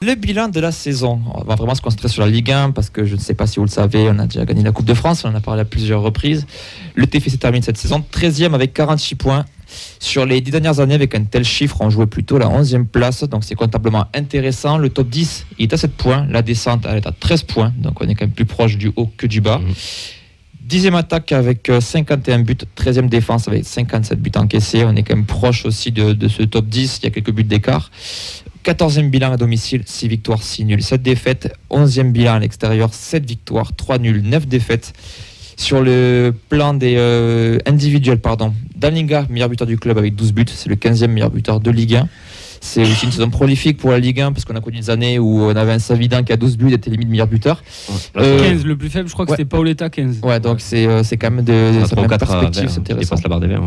Le bilan de la saison. On va vraiment se concentrer sur la Ligue 1 parce que je ne sais pas si vous le savez, on a déjà gagné la Coupe de France, on en a parlé à plusieurs reprises. Le TFC termine cette saison 13e avec 46 points. Sur les 10 dernières années, avec un tel chiffre, on jouait plutôt la 11e place, donc c'est comptablement intéressant. Le top 10 il est à 7 points, la descente elle est à 13 points, donc on est quand même plus proche du haut que du bas. 10e attaque avec 51 buts, 13e défense avec 57 buts encaissés, on est quand même proche aussi de ce top 10, il y a quelques buts d'écart. 14e bilan à domicile, 6 victoires, 6 nuls, 7 défaites. 11e bilan à l'extérieur, 7 victoires, 3 nuls, 9 défaites. Sur le plan des individuels, Dalinga, meilleur buteur du club avec 12 buts, c'est le 15e meilleur buteur de Ligue 1. C'est aussi une saison prolifique pour la Ligue 1 parce qu'on a connu des années où on avait un Savidan qui a 12 buts et était limite meilleur buteur. 15, le plus faible, je crois que c'était Paoletta 15. Ouais, donc c'est quand même de perspective, c'est intéressant. Dépasse la barre des verts.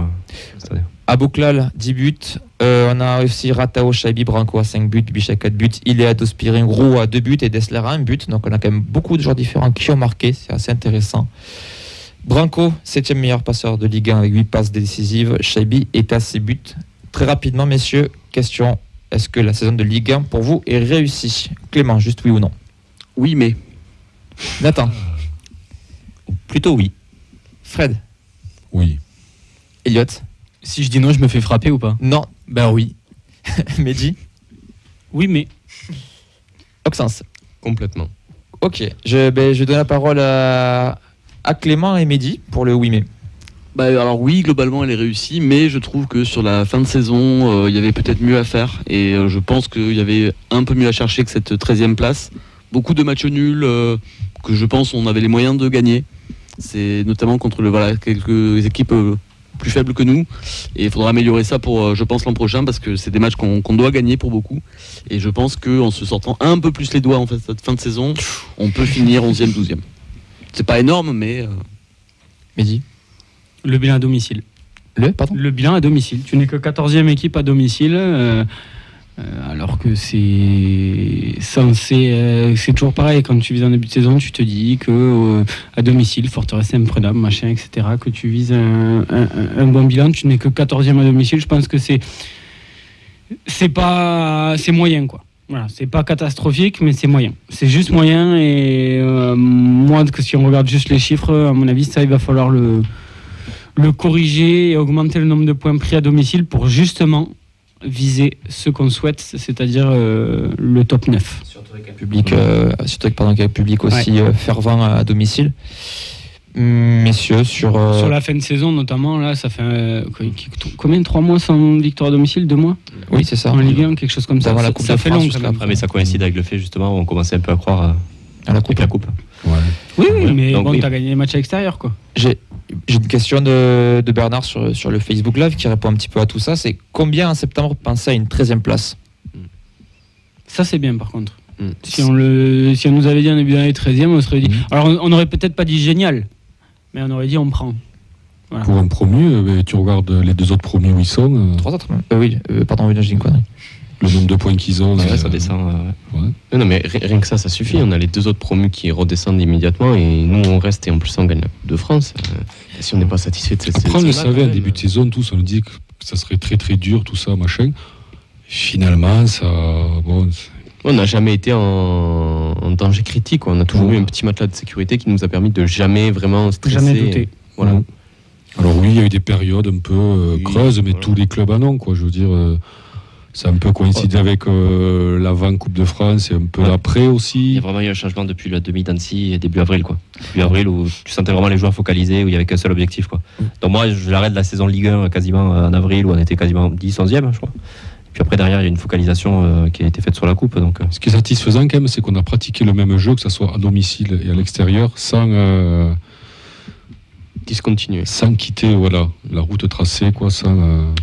Abouklal, 10 buts. On a aussi Ratao, Shaibi, Branco à 5 buts, Bichet 4 buts, Ilea, Dospirin, Roux à 2 buts et Dessler à 1 but. Donc on a quand même beaucoup de joueurs différents qui ont marqué, c'est assez intéressant. Branco, 7e meilleur passeur de Ligue 1 avec 8 passes décisives. Shaibi est à 6 buts. Très rapidement, messieurs, question. Est-ce que la saison de Ligue 1 pour vous est réussie? Clément, juste oui ou non? Oui, mais. Nathan? Plutôt oui. Fred? Oui. Elliot? Si je dis non, je me fais frapper ou pas? Non. Ben oui. Mehdi? Oui, mais. Oxens? Complètement. Ok, je donne la parole à Clément et Mehdi pour le oui mais. Alors oui, globalement elle est réussie, mais je trouve que sur la fin de saison, il y avait peut-être mieux à faire, et je pense qu'il y avait un peu mieux à chercher que cette 13e place. Beaucoup de matchs nuls que je pense on avait les moyens de gagner. C'est notamment contre quelques équipes plus faibles que nous, et il faudra améliorer ça pour, je pense, l'an prochain, parce que c'est des matchs qu'on doit gagner pour beaucoup, et je pense qu'en se sortant un peu plus les doigts en fait cette fin de saison, on peut finir 11e, 12e. C'est pas énorme, mais... Mehdi? Le bilan à domicile. Le bilan à domicile. Tu n'es que 14e équipe à domicile, alors que c'est censé... c'est toujours pareil, quand tu vises un début de saison, tu te dis que à domicile, forteresse imprenable, machin, etc., que tu vises un bon bilan, tu n'es que 14e à domicile, je pense que c'est moyen, quoi. Voilà, c'est pas catastrophique, mais c'est moyen. C'est juste moyen, et moi, que si on regarde juste les chiffres, à mon avis, ça, il va falloir le corriger et augmenter le nombre de points pris à domicile pour justement viser ce qu'on souhaite, c'est-à-dire le top 9. Surtout avec un public aussi fervent à domicile. Messieurs, sur la fin de saison notamment, là, ça fait combien? 3 mois sans victoire à domicile? 2 mois? Oui, c'est ça. En Ligue 1, quelque chose comme ça. Ça fait long quand même. Mais ça coïncide avec le fait, justement, où on commençait un peu à croire à la coupe. Ouais. Oui, mais donc, bon, t'as gagné les matchs à l'extérieur, quoi. J'ai une question de Bernard sur le Facebook Live qui répond un petit peu à tout ça. C'est combien en septembre pensaient à une 13e place? Ça, c'est bien, par contre. Si on nous avait dit en début d'année 13e, on serait dit... Alors, on n'aurait peut-être pas dit génial, mais on aurait dit on prend. Voilà. Pour un premier, tu regardes les 2 autres premiers où ils sont. 3 autres pardon, j'ai une connerie. Le nombre de points qu'ils ont. Ça descend. Ouais. Non, mais rien que ça suffit. On a les 2 autres promus qui redescendent immédiatement, et nous on reste, et en plus on gagne la Coupe de France. Si on n'est pas satisfait de cette saison. Après, on le savait en début de saison, tous, on nous dit que ça serait très très dur, tout ça, machin. Finalement, ça. Bon, on n'a jamais été en danger critique, quoi. On a toujours eu un petit matelas de sécurité qui nous a permis de jamais vraiment stresser. Jamais douter. Voilà. Alors oui, il y a eu des périodes un peu creuses, mais tous les clubs en ont, quoi. Je veux dire, ça a un peu coïncidé avec l'avant Coupe de France et un peu l'après aussi. Il y a vraiment eu un changement depuis la demi d'Annecy et début avril, quoi. Début avril, où tu sentais vraiment les joueurs focalisés, où il n'y avait qu'un seul objectif, quoi. Donc moi, je l'arrête la saison Ligue 1 quasiment en avril, où on était quasiment 10, 11e, je crois. Puis après, derrière, il y a une focalisation qui a été faite sur la coupe. Donc, ce qui est satisfaisant quand même, c'est qu'on a pratiqué le même jeu, que ce soit à domicile et à l'extérieur, sans discontinuer. Sans quitter la route tracée, quoi.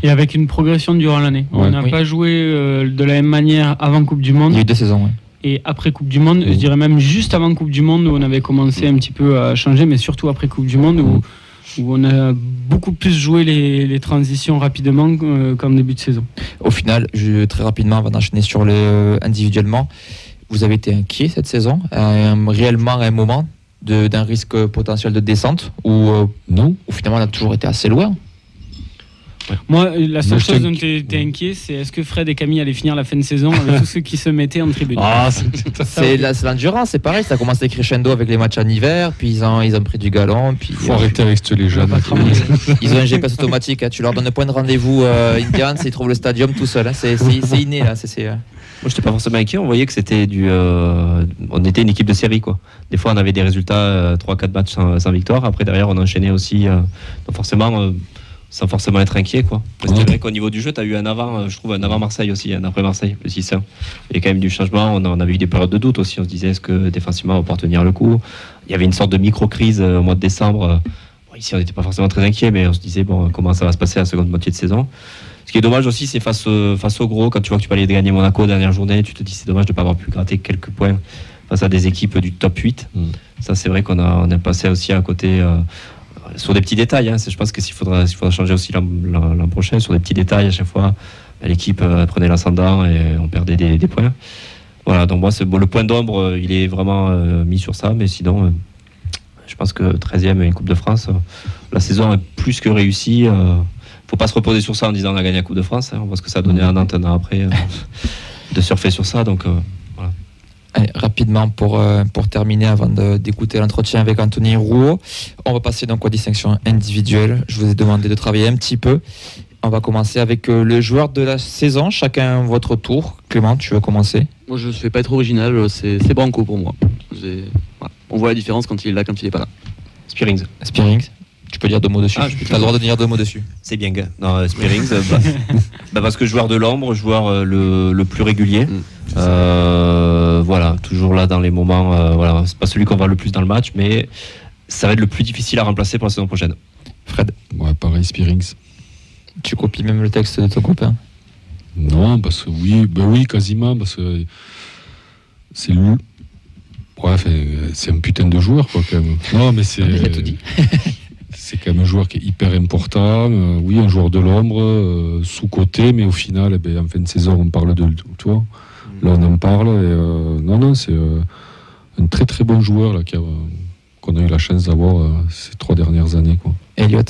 Et avec une progression durant l'année. Ouais. On n'a pas joué de la même manière avant Coupe du Monde. Il y a eu 2 saisons, oui. Et après Coupe du Monde, je dirais même juste avant Coupe du Monde, où on avait commencé un petit peu à changer, mais surtout après Coupe du Monde, où on a beaucoup plus joué les transitions rapidement qu'en début de saison. Au final, très rapidement, avant d'enchaîner sur individuellement, vous avez été inquiet cette saison, réellement à un moment d'un risque potentiel de descente, ou non, ou finalement on a toujours été assez loin? Moi, la seule chose dont tu es inquiet, c'est est-ce que Fred et Camille allaient finir la fin de saison avec tous ceux qui se mettaient en tribune. C'est l'endurance, c'est pareil, ça a commencé crescendo avec les matchs en hiver, puis ils ont pris du galon. Il faut arrêter avec les jeunes. Ils ont un GPS automatique, tu leur donnes un point de rendez-vous Indians, ils trouvent le stadium tout seul, c'est inné là. Moi, je n'étais pas forcément inquiet. On voyait que c'était on était une équipe de série, quoi. Des fois, on avait des résultats 3-4 matchs sans victoire. Après, derrière, on enchaînait aussi. Donc forcément, sans forcément être inquiet, quoi. C'est vrai qu'au niveau du jeu, tu as eu un avant Marseille aussi, un après Marseille, le 6-1. Il y a quand même du changement. On avait eu des périodes de doute aussi. On se disait, est-ce que défensivement, on peut tenir le coup? Il y avait une sorte de micro-crise au mois de décembre. Ici, on n'était pas forcément très inquiet, mais on se disait, comment ça va se passer la seconde moitié de saison? Ce qui est dommage aussi, c'est face au gros, quand tu vois que tu peux aller gagner Monaco dernière journée, tu te dis c'est dommage de ne pas avoir pu gratter quelques points face à des équipes du top 8. Ça, c'est vrai on est passé aussi à côté sur des petits détails. Je pense qu'il faudra changer aussi l'an prochain sur des petits détails. À chaque fois, l'équipe prenait l'ascendant et on perdait des points. Voilà, donc moi, le point d'ombre, il est vraiment mis sur ça, mais sinon, je pense que 13e et une Coupe de France, la saison est plus que réussie. Faut pas se reposer sur ça en disant on a gagné la Coupe de France. On voit ce que ça a donné à Nantes un an après de surfer sur ça. Donc voilà. Allez, rapidement pour terminer avant d'écouter l'entretien avec Anthony Rouault, on va passer donc aux distinctions individuelles. Je vous ai demandé de travailler un petit peu. On va commencer avec le joueur de la saison. Chacun votre tour. Clément, tu veux commencer? Moi, je ne vais pas être original. C'est Branco pour moi. Voilà. On voit la différence quand il est là, quand il n'est pas là. Spearings. Tu peux dire 2 mots dessus. Tu as le droit de dire 2 mots dessus. C'est bien. Non, Spearings, parce que joueur de l'ombre, joueur le plus régulier. Voilà, toujours là dans les moments. Voilà, c'est pas celui qu'on voit le plus dans le match, mais ça va être le plus difficile à remplacer pour la saison prochaine. Fred. Ouais, pareil, Spearings. Tu copies même le texte de ton copain? Non, parce que oui, quasiment, parce que c'est lui. Bref, c'est un putain de joueur, quoi, quand même. Non, mais c'est. Il a tout dit. C'est quand même un joueur qui est hyper important. Oui, un joueur de l'ombre, sous-côté, mais au final, en fin de saison, on parle de toi. Là, on en parle. Et, non, c'est un très très bon joueur là, qu'on a eu la chance d'avoir ces 3 dernières années. Quoi. Elliot.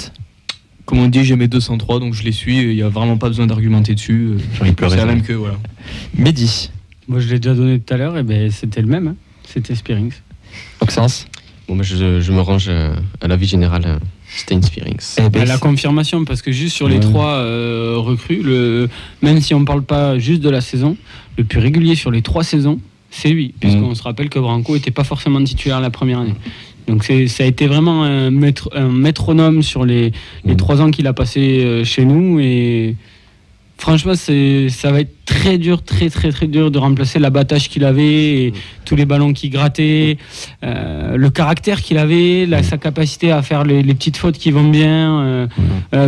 Comme on dit, j'ai mes 203, donc je les suis. Il n'y a vraiment pas besoin d'argumenter dessus. C'est la même que voilà. Mehdi. Moi, je l'ai déjà donné tout à l'heure. Et c'était le même. Hein. C'était Spearings. Oxens. Bon, moi, je me range à l'avis général. C'était Spearings. La confirmation, parce que juste sur les 3 recrues, même si on ne parle pas juste de la saison, le plus régulier sur les 3 saisons, c'est lui. Puisqu'on se rappelle que Branco n'était pas forcément titulaire la première année. Donc ça a été vraiment un métronome sur les 3 ans qu'il a passé chez nous. Et franchement, ça va être très dur, très très très dur de remplacer l'abattage qu'il avait, et tous les ballons qu'il grattait, le caractère qu'il avait, sa capacité à faire les petites fautes qui vont bien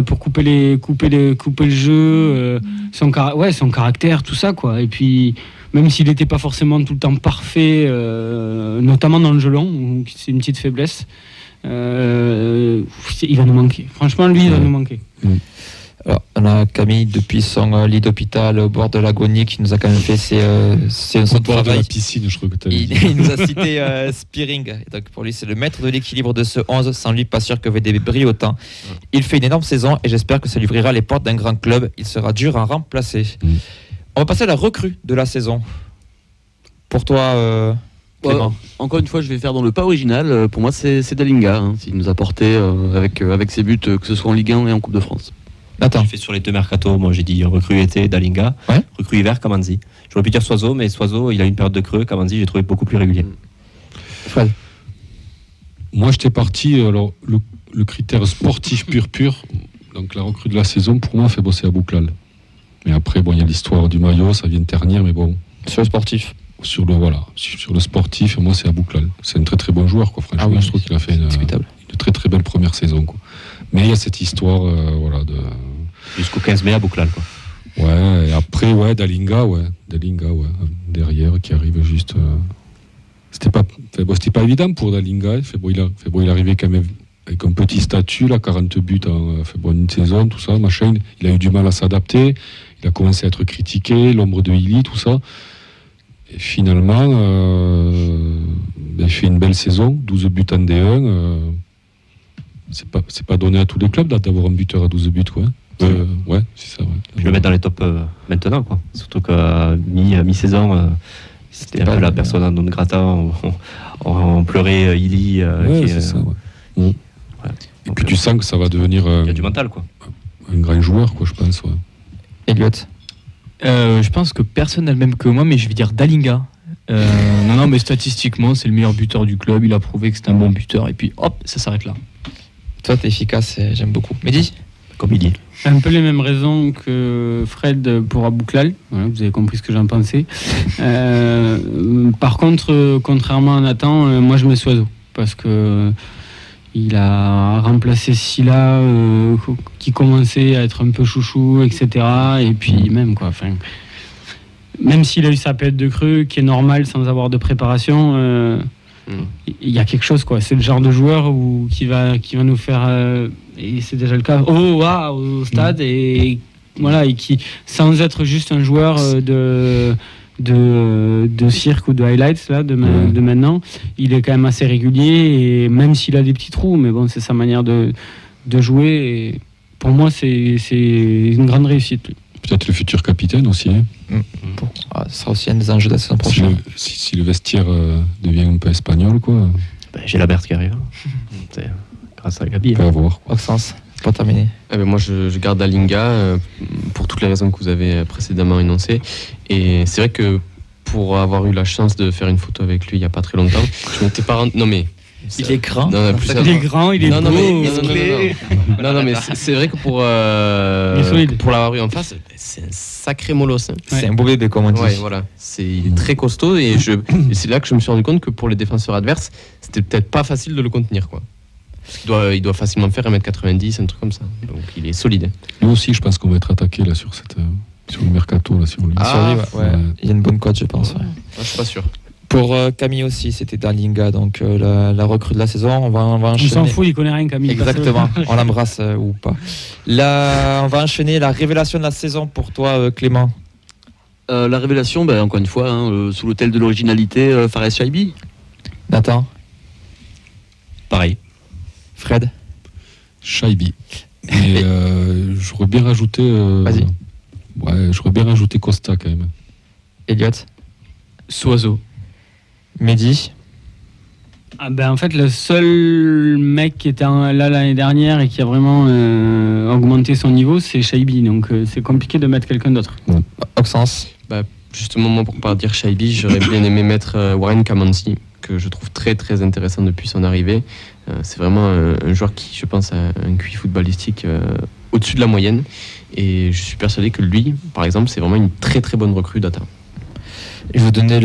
pour couper le jeu, son caractère, tout ça quoi. Et puis même s'il n'était pas forcément tout le temps parfait, notamment dans le jeu long, où c'est une petite faiblesse, il va nous manquer. Franchement, lui, il va nous manquer. Alors, on a Camille depuis son lit d'hôpital au bord de l'agonie qui nous a quand même fait son bord travail. De la piscine, je crois que tu as dit. Il nous a cité Spearing. Et donc pour lui, c'est le maître de l'équilibre de ce 11. Sans lui, pas sûr que VD brille autant. Il fait une énorme saison et j'espère que ça lui ouvrira les portes d'un grand club. Il sera dur à remplacer. On va passer à la recrue de la saison. Pour toi, Clément. Encore une fois, je vais faire dans le pas original. Pour moi, c'est Dalinga. S'il nous a porté avec ses buts, que ce soit en Ligue 1 et en Coupe de France. J'ai fait sur les 2 mercatos, moi j'ai dit recrue été Dalinga, recrue hiver Kamanzi. J'aurais pu dire Soiseau, mais Soiseau il a une période de creux, Kamanzi j'ai trouvé beaucoup plus régulier. Fred. Moi j'étais parti, alors le critère sportif pur, donc la recrue de la saison pour moi fait bosser à Bouclal. Mais après il y a l'histoire du maillot, ça vient de ternir, mais bon. Sur le sportif. Sur le sportif, moi c'est à Bouclal. C'est un très très bon joueur quoi, franchement. Je trouve qu'il a fait une très très belle première saison quoi. Mais il y a cette histoire jusqu'au 15 mai à Bouclal quoi. Ouais, et après Dalinga derrière qui arrive juste c'était pas évident pour Dalinga, il arrivait quand même avec un petit statut là, 40 buts en une saison, tout ça, machin, il a eu du mal à s'adapter, il a commencé à être critiqué, l'ombre de Illy, tout ça. Et finalement il fait une belle saison, 12 buts en D1. C'est pas donné à tous les clubs d'avoir un buteur à 12 buts quoi. Ouais, c'est ça. Ouais. Puis le mettre dans les tops maintenant, quoi. Surtout qu'à mi-saison, c'était un peu la persona non grata. On pleurait Illy. C'est ça, ouais. Ouais. Et puis tu sens que ça va devenir. Il y a du mental, quoi. Un grand joueur, quoi, je pense. Ouais. Elliot. Je pense que personne n'a le même que moi, mais je vais dire Dalinga. Non, mais statistiquement, c'est le meilleur buteur du club. Il a prouvé que c'est un bon buteur. Et puis, hop, ça s'arrête là. Toi, t'es efficace, j'aime beaucoup. Mehdi. Comme il dit. Un peu les mêmes raisons que Fred pour Abouklal. Voilà, vous avez compris ce que j'en pensais. Par contre, contrairement à Nathan, moi je mets Soiseau. Parce que il a remplacé Silla qui commençait à être un peu chouchou, etc. Et puis même quoi. Même s'il a eu sa période de creux, qui est normale sans avoir de préparation, il y a quelque chose, quoi. C'est le genre de joueur qui va nous faire, et c'est déjà le cas, au stade, et voilà, et qui, sans être juste un joueur de cirque ou de highlights là, de maintenant, il est quand même assez régulier, et même s'il a des petits trous, mais bon, c'est sa manière de jouer, et pour moi, c'est une grande réussite. Peut-être le futur capitaine aussi. Ce sera aussi un des enjeux de la saison prochaine. Si le vestiaire devient un peu espagnol, quoi. J'ai la Berthe qui arrive. C'est grâce à Gabi. On peut avoir. Maxence, pas terminé. Moi, je garde Dalinga pour toutes les raisons que vous avez précédemment énoncées. Et c'est vrai que pour avoir eu la chance de faire une photo avec lui il n'y a pas très longtemps, je m'étais pas rendu. Non, mais. Il est grand. Il est grand, il est beau. Non, mais c'est vrai que pour l'avoir eu en face, c'est un sacré molosse. Hein. C'est un beau bébé, comme on dit. Ouais, voilà. Il est très costaud et c'est là que je me suis rendu compte que pour les défenseurs adverses, c'était peut-être pas facile de le contenir, quoi. Il doit facilement faire 1m90, un truc comme ça. Donc il est solide. Lui aussi, je pense qu'on va être attaqué là sur le mercato là, sur lui. Il y a une bonne cote, je pense. Je suis pas sûr. Pour Camille aussi, c'était Dalinga, donc la recrue de la saison. On va enchaîner. On s'en fout, il connaît rien, Camille. Exactement, on l'embrasse ou pas. Là, on va enchaîner la révélation de la saison pour toi, Clément. La révélation, encore une fois, sous l'autel de l'originalité, Fares Chaibi. Nathan. Pareil. Fred. Chaibi. Et j'aurais bien rajouté. Vas-y. J'aurais bien rajouté Costa quand même. Elliot. Soiseau. Mehdi. En fait, le seul mec qui était là l'année dernière et qui a vraiment augmenté son niveau, c'est Chaibi. Donc c'est compliqué de mettre quelqu'un d'autre. Maxence. Justement, moi, pour pas dire Chaibi, j'aurais bien aimé mettre Warren Kamanzi, que je trouve très très intéressant depuis son arrivée. C'est vraiment un joueur qui, je pense, a un QI footballistique au-dessus de la moyenne. Et je suis persuadé que lui, par exemple, c'est vraiment une très très bonne recrue data. Je vais vous donner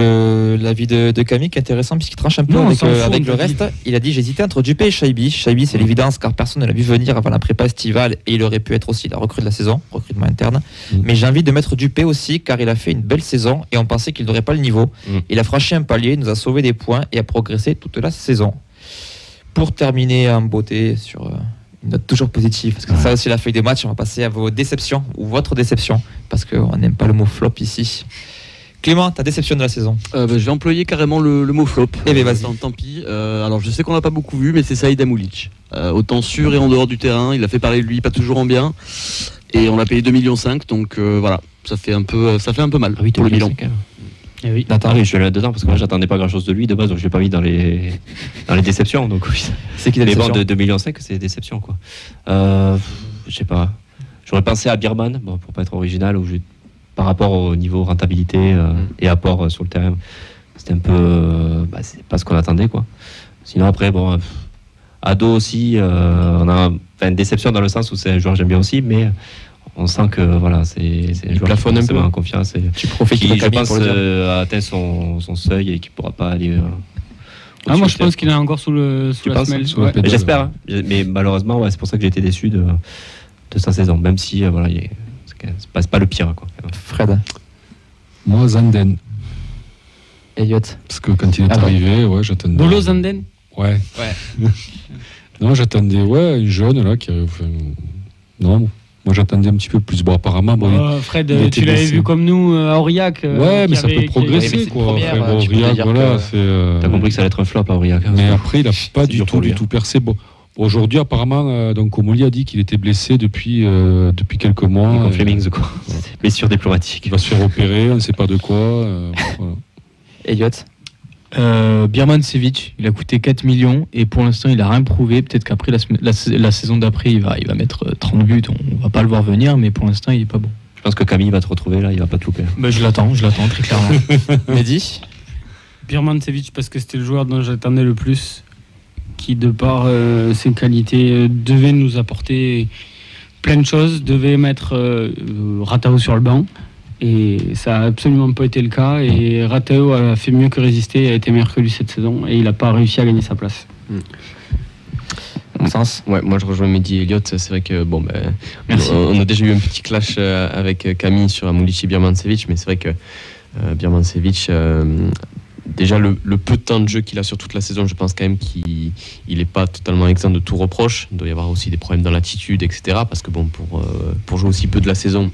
l'avis de Camille qui est intéressant puisqu'il tranche un peu avec le reste. Il a dit j'hésitais entre Dupé et Chaibi. Chaibi, c'est l'évidence car personne ne l'a vu venir avant la prépa estivale et il aurait pu être aussi la recrue de la saison, recrutement interne. Mais j'ai envie de mettre Dupé aussi car il a fait une belle saison et on pensait qu'il n'aurait pas le niveau. Il a franchi un palier, nous a sauvé des points et a progressé toute la saison. Pour terminer en beauté sur une note toujours positive, parce que ça aussi la feuille des matchs, on va passer à vos déceptions ou votre déception parce qu'on n'aime pas le mot flop ici. Clément, ta déception de la saison? Je vais employer carrément le mot flop. Eh bien, vas-y. Tant pis. Alors, je sais qu'on l'a pas beaucoup vu, mais c'est Saïd Amoulic. Autant sur et en dehors du terrain, il a fait parler de lui, pas toujours en bien. Et on l'a payé 2,5 millions, donc voilà, ça fait un peu mal pour le bilan. Eh oui. Nathan, je suis là-dedans parce que moi j'attendais pas grand-chose de lui de base, donc je l'ai pas mis dans les déceptions. Donc oui. C'est qui la déception? Mais bon, de 2,5 millions, c'est des déceptions, quoi. Je sais pas. J'aurais pensé à Birman, pour pas être original, par rapport au niveau rentabilité et apport sur le terrain, c'était un peu, c'est pas ce qu'on attendait, quoi. Sinon après, Ado aussi, on a une déception dans le sens où c'est un joueur que j'aime bien aussi, mais on sent que voilà, c'est un joueur qui plafonne un peu en confiance et tu profites qui, je pense, a atteint son seuil et qui pourra pas aller. Moi je pense qu'il est encore sous la semelle. J'espère, hein. Mais malheureusement, c'est pour ça que j'ai été déçu de sa saison, même si c'est pas le pire, quoi. Fred. Moi, Zanden. Elliot. Parce que quand il est arrivé, j'attendais. Bolo Zanden. Ouais. Non, j'attendais, un jeune là qui arrive. Non, moi j'attendais un petit peu plus. Bon, apparemment, Fred, tu l'avais vu comme nous à Aurillac. Mais ça peut progresser, quoi. Aurillac, voilà. T'as compris que ça allait être un flop à Aurillac. Mais après, il a pas du tout percé. Bon, Aujourd'hui, apparemment, donc Omoli a dit qu'il était blessé depuis quelques mois. Comme Flemings, quoi. Blessure diplomatique. Il va se faire opérer, on ne sait pas de quoi. Voilà. Elliot. Birmancevic, il a coûté 4 millions et pour l'instant il a rien prouvé. Peut-être qu'après la saison d'après il va mettre 30 buts, on va pas le voir venir, mais pour l'instant il est pas bon. Je pense que Camille va te retrouver là, il va pas te louper. Je l'attends très clairement. Mehdi. Birmancevic, parce que c'était le joueur dont j'attendais le plus, qui de par ses qualités devait nous apporter plein de choses, devait mettre Ratao sur le banc. Et ça n'a absolument pas été le cas. Et Ratao a fait mieux que résister, a été meilleur que lui cette saison. Et il n'a pas réussi à gagner sa place. Sens. Ouais, moi je rejoins Mehdi et Elliot. C'est vrai que on a déjà eu un petit clash avec Camille sur Amulici Birmancevic, mais c'est vrai que Birmancevic, déjà le peu de temps de jeu qu'il a sur toute la saison, je pense quand même qu'il n'est pas totalement exempt de tout reproche. Il doit y avoir aussi des problèmes dans l'attitude, etc. Parce que pour jouer aussi peu de la saison,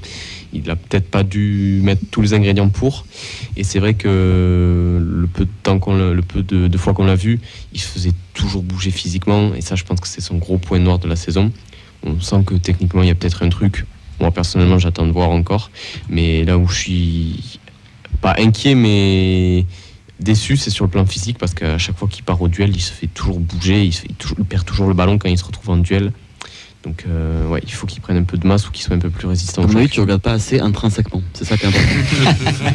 il n'a peut-être pas dû mettre tous les ingrédients pour. Et c'est vrai que le peu de fois qu'on l'a vu, il se faisait toujours bouger physiquement. Et ça, je pense que c'est son gros point noir de la saison. On sent que techniquement, il y a peut-être un truc. Moi, personnellement, j'attends de voir encore. Mais là où je suis pas inquiet, mais déçu, c'est sur le plan physique. Parce qu'à chaque fois qu'il part au duel, il se fait toujours bouger. Il perd toujours le ballon quand il se retrouve en duel. Donc il faut qu'il prenne un peu de masse ou qu'il soit un peu plus résistant. À mon avis, tu regardes pas assez intrinsèquement. C'est ça qui est important.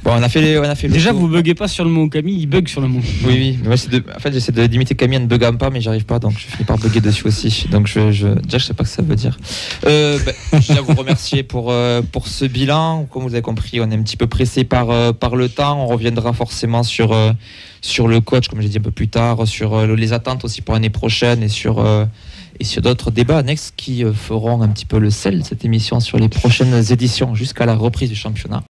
Bon, on a fait le Déjà, tour. vous buguez pas sur le mot Camille, il bug sur le mot. Oui. Mais moi, en fait, j'essaie d'imiter Camille en ne buguant pas, mais j'arrive pas, donc je finis par bugger dessus aussi. Donc déjà, je sais pas ce que ça veut dire. Je tiens à vous remercier pour ce bilan. Comme vous avez compris, on est un petit peu pressé par le temps. On reviendra forcément sur le coach, comme j'ai dit un peu plus tard, sur les attentes aussi pour l'année prochaine et sur d'autres débats annexes qui feront un petit peu le sel de cette émission sur les prochaines éditions jusqu'à la reprise du championnat.